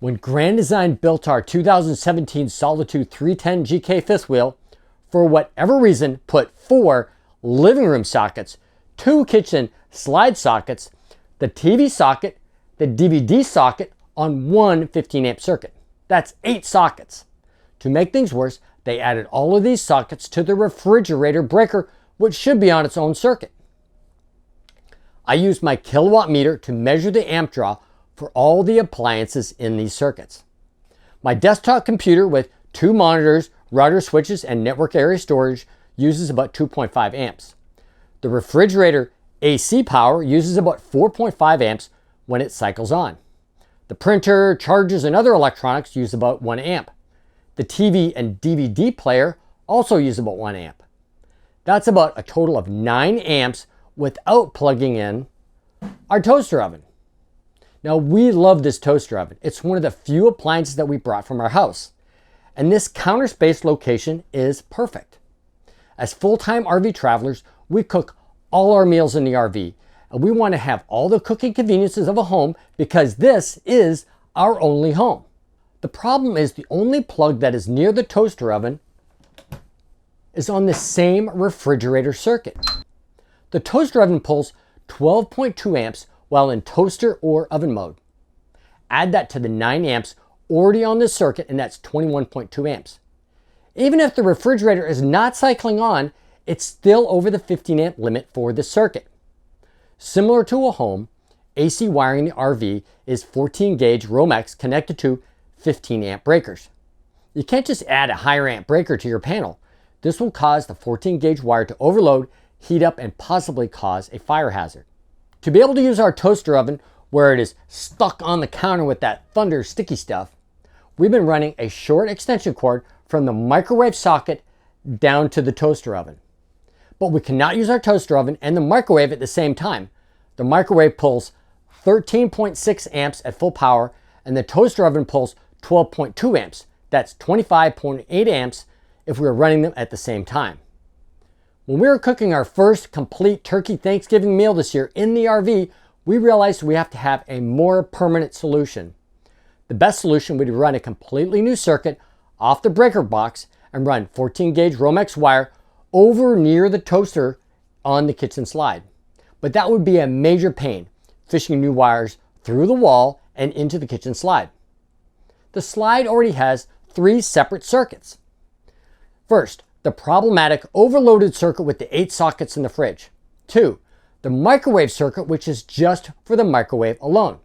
When Grand Design built our 2017 Solitude 310 GK fifth wheel, for whatever reason, put 4 living room sockets, 2 kitchen slide sockets, the TV socket, the DVD socket on one 15 amp circuit. That's 8 sockets. To make things worse, they added all of these sockets to the refrigerator breaker, which should be on its own circuit. I used my kilowatt meter to measure the amp draw for all the appliances in these circuits. My desktop computer with 2 monitors, router switches, and network area storage uses about 2.5 amps. The refrigerator AC power uses about 4.5 amps when it cycles on. The printer, chargers, and other electronics use about 1 amp. The TV and DVD player also use about 1 amp. That's about a total of 9 amps without plugging in our toaster oven. Now, we love this toaster oven. It's one of the few appliances that we brought from our house. And this counter space location is perfect. As full-time RV travelers, we cook all our meals in the RV, and we want to have all the cooking conveniences of a home because this is our only home. The problem is the only plug that is near the toaster oven is on the same refrigerator circuit. The toaster oven pulls 12.2 amps while in toaster or oven mode. Add that to the 9 amps already on the circuit, and that's 21.2 amps. Even if the refrigerator is not cycling on, it's still over the 15 amp limit for the circuit. Similar to a home, AC wiring in the RV is 14 gauge Romex connected to 15 amp breakers. You can't just add a higher amp breaker to your panel. This will cause the 14 gauge wire to overload, heat up, and possibly cause a fire hazard. To be able to use our toaster oven where it is stuck on the counter with that thunder sticky stuff, we've been running a short extension cord from the microwave socket down to the toaster oven. But we cannot use our toaster oven and the microwave at the same time. The microwave pulls 13.6 amps at full power, and the toaster oven pulls 12.2 amps. That's 25.8 amps if we were running them at the same time. When we were cooking our first complete turkey Thanksgiving meal this year in the RV, we realized we have to have a more permanent solution. The best solution would be to run a completely new circuit off the breaker box and run 14 gauge Romex wire over near the toaster on the kitchen slide. But that would be a major pain, fishing new wires through the wall and into the kitchen slide. The slide already has 3 separate circuits. First, the problematic overloaded circuit with the 8 sockets in the fridge. 2, the microwave circuit, which is just for the microwave alone.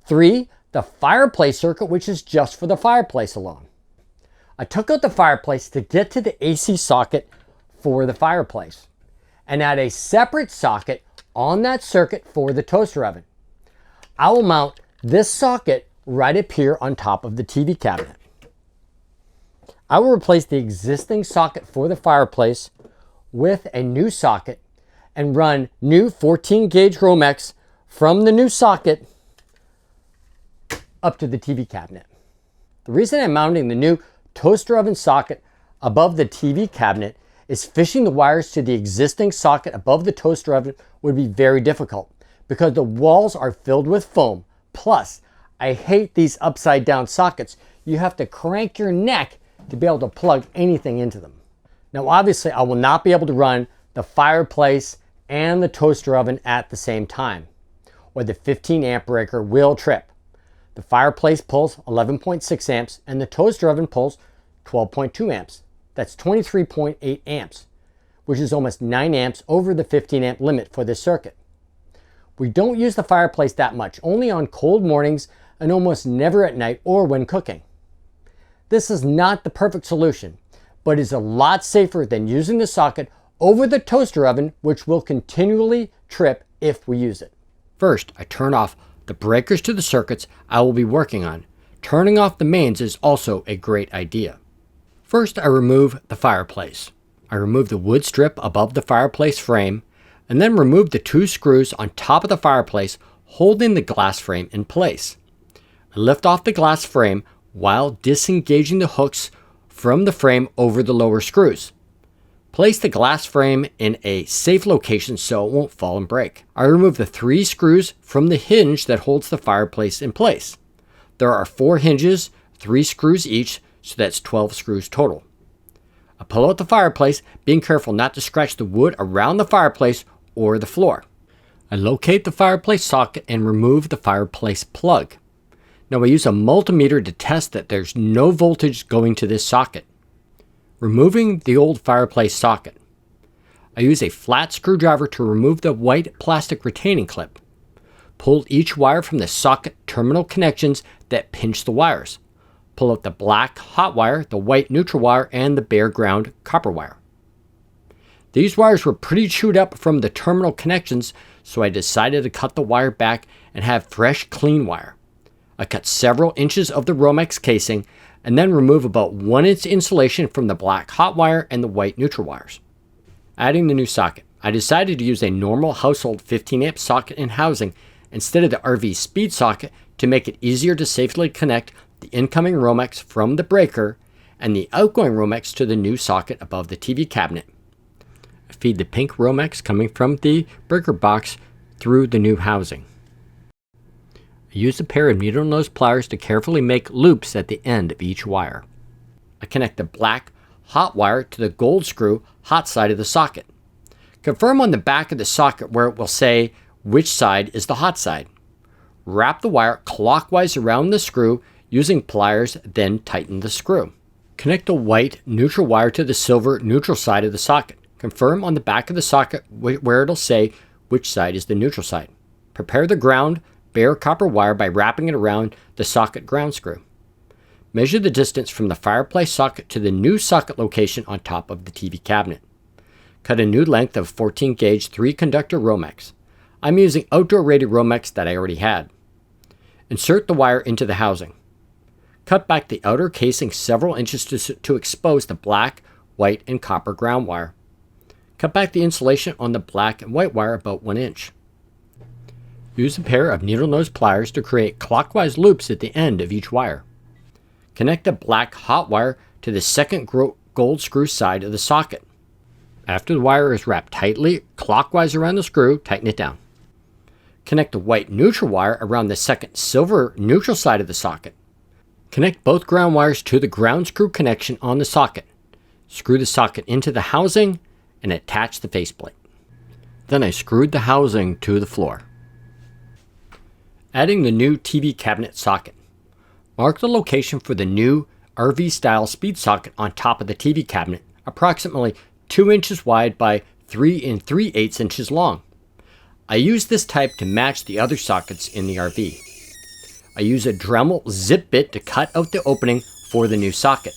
3, the fireplace circuit, which is just for the fireplace alone. I took out the fireplace to get to the AC socket for the fireplace and add a separate socket on that circuit for the toaster oven. I will mount this socket right up here on top of the TV cabinet. I will replace the existing socket for the fireplace with a new socket and run new 14 gauge Romex from the new socket up to the TV cabinet. The reason I'm mounting the new toaster oven socket above the TV cabinet is fishing the wires to the existing socket above the toaster oven would be very difficult because the walls are filled with foam. Plus, I hate these upside down sockets. You have to crank your neck to be able to plug anything into them. Now, obviously, I will not be able to run the fireplace and the toaster oven at the same time, or the 15 amp breaker will trip. The fireplace pulls 11.6 amps and the toaster oven pulls 12.2 amps. That's 23.8 amps, which is almost 9 amps over the 15 amp limit for this circuit. We don't use the fireplace that much, only on cold mornings and almost never at night or when cooking. This is not the perfect solution, but is a lot safer than using the socket over the toaster oven, which will continually trip if we use it. First, I turn off the breakers to the circuits I will be working on. Turning off the mains is also a great idea. First, I remove the fireplace. I remove the wood strip above the fireplace frame, and then remove the 2 screws on top of the fireplace holding the glass frame in place. I lift off the glass frame while disengaging the hooks from the frame over the lower screws. Place the glass frame in a safe location so it won't fall and break. I remove the 3 screws from the hinge that holds the fireplace in place. There are 4 hinges, 3 screws each, so that's 12 screws total. I pull out the fireplace, being careful not to scratch the wood around the fireplace or the floor. I locate the fireplace socket and remove the fireplace plug. Now I use a multimeter to test that there's no voltage going to this socket. Removing the old fireplace socket. I use a flat screwdriver to remove the white plastic retaining clip. Pull each wire from the socket terminal connections that pinch the wires. Pull out the black hot wire, the white neutral wire, and the bare ground copper wire. These wires were pretty chewed up from the terminal connections, so I decided to cut the wire back and have fresh, clean wire. I cut several inches of the Romex casing and then remove about 1 inch insulation from the black hot wire and the white neutral wires. Adding the new socket, I decided to use a normal household 15 amp socket and housing instead of the RV speed socket to make it easier to safely connect the incoming Romex from the breaker and the outgoing Romex to the new socket above the TV cabinet. I feed the pink Romex coming from the breaker box through the new housing. I use a pair of needle nose pliers to carefully make loops at the end of each wire. I connect the black hot wire to the gold screw hot side of the socket. Confirm on the back of the socket where it will say which side is the hot side. Wrap the wire clockwise around the screw using pliers, then tighten the screw. Connect the white neutral wire to the silver neutral side of the socket. Confirm on the back of the socket where it'll say which side is the neutral side. Prepare the ground bare copper wire by wrapping it around the socket ground screw. Measure the distance from the fireplace socket to the new socket location on top of the TV cabinet. Cut a new length of 14 gauge 3 conductor Romex. I'm using outdoor rated Romex that I already had. Insert the wire into the housing. Cut back the outer casing several inches to expose the black, white, and copper ground wire. Cut back the insulation on the black and white wire about 1 inch. Use a pair of needle nose pliers to create clockwise loops at the end of each wire. Connect the black hot wire to the second gold screw side of the socket. After the wire is wrapped tightly clockwise around the screw, tighten it down. Connect the white neutral wire around the second silver neutral side of the socket. Connect both ground wires to the ground screw connection on the socket. Screw the socket into the housing and attach the faceplate. Then I screwed the housing to the floor. Adding the new TV cabinet socket. Mark the location for the new RV style speed socket on top of the TV cabinet, approximately 2 inches wide by 3 3/8 inches long. I use this type to match the other sockets in the RV. I use a Dremel zip bit to cut out the opening for the new socket.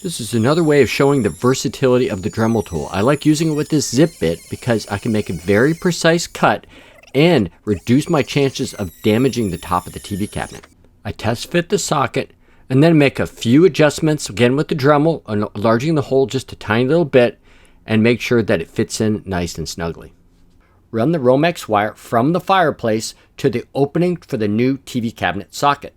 This is another way of showing the versatility of the Dremel tool. I like using it with this zip bit because I can make a very precise cut and reduce my chances of damaging the top of the TV cabinet. I test fit the socket and then make a few adjustments again with the Dremel, enlarging the hole just a tiny little bit and make sure that it fits in nice and snugly. Run the Romex wire from the fireplace to the opening for the new TV cabinet socket.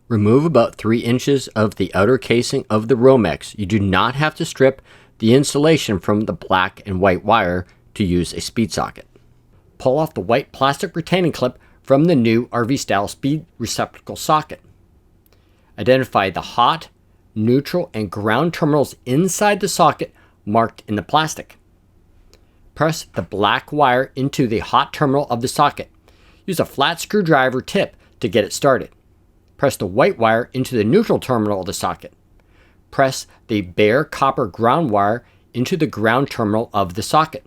Remove about 3 inches of the outer casing of the Romex. You do not have to strip the insulation from the black and white wire to use a speed socket. Pull off the white plastic retaining clip from the new RV style speed receptacle socket. Identify the hot, neutral, and ground terminals inside the socket marked in the plastic. Press the black wire into the hot terminal of the socket. Use a flat screwdriver tip to get it started. Press the white wire into the neutral terminal of the socket. Press the bare copper ground wire into the ground terminal of the socket.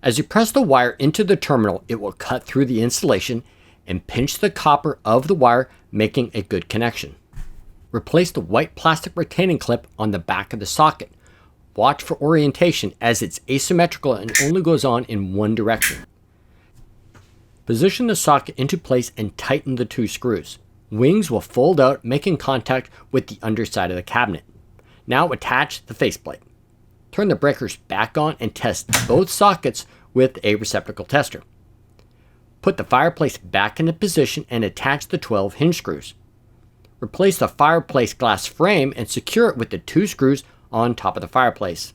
As you press the wire into the terminal, it will cut through the insulation and pinch the copper of the wire, making a good connection. Replace the white plastic retaining clip on the back of the socket. Watch for orientation as it's asymmetrical and only goes on in one direction. Position the socket into place and tighten the 2 screws. Wings will fold out, making contact with the underside of the cabinet. Now attach the faceplate. Turn the breakers back on and test both sockets with a receptacle tester. Put the fireplace back into position and attach the 12 hinge screws. Replace the fireplace glass frame and secure it with the 2 screws on top of the fireplace.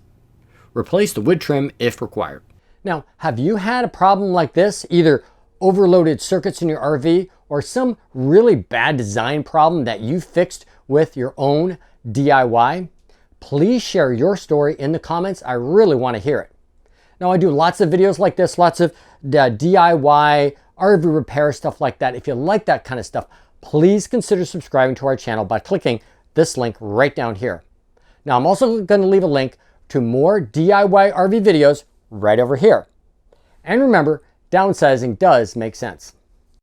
Replace the wood trim if required. Now, have you had a problem like this? Either overloaded circuits in your RV or some really bad design problem that you fixed with your own DIY, please share your story in the comments. I really want to hear it. Now, I do lots of videos like this, lots of DIY, RV repair, stuff like that. If you like that kind of stuff, please consider subscribing to our channel by clicking this link right down here. Now, I'm also going to leave a link to more DIY RV videos right over here. And remember, downsizing does make sense.